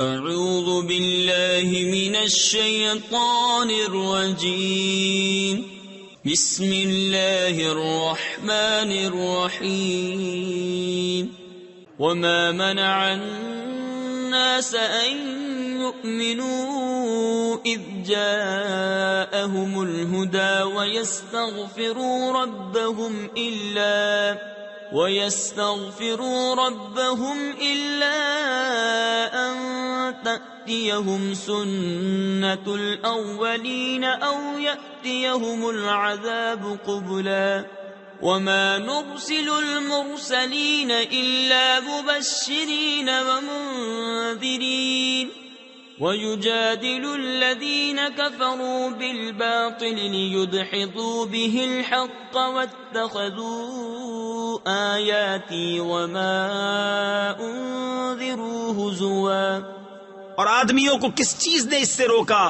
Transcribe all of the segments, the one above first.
اعوذ باللہ من الشیطان الرجیم بسم اللہ الرحمن الرحیم وما منع الناس ان يؤمنوا اذ جاءهم الهدى ويستغفروا ربهم إلا أن تأتيهم سنة الأولين أو يأتيهم العذاب قبلا وما نرسل المرسلين إلا مبشرين ومنذرين ويجادل الذين كفروا بالباطل ليدحضوا به الحق واتخذوا آياتي وما انذروا هزوا۔ اور آدمیوں کو کس چیز نے اس سے روکا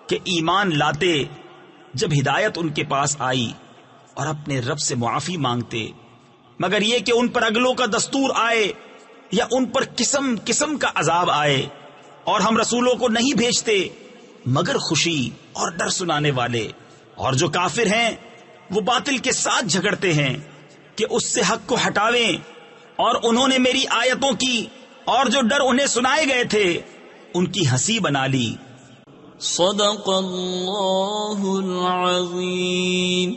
کہ ایمان لاتے جب ہدایت ان کے پاس آئی اور اپنے رب سے معافی مانگتے، مگر یہ کہ ان پر اگلوں کا دستور آئے یا ان پر قسم قسم کا عذاب آئے۔ اور ہم رسولوں کو نہیں بھیجتے مگر خوشی اور ڈر سنانے والے، اور جو کافر ہیں وہ باطل کے ساتھ جھگڑتے ہیں کہ اس سے حق کو ہٹاویں، اور انہوں نے میری آیتوں کی اور جو ڈر انہیں سنائے گئے تھے ان کی ہنسی بنا لی۔ صدق اللہ العظیم۔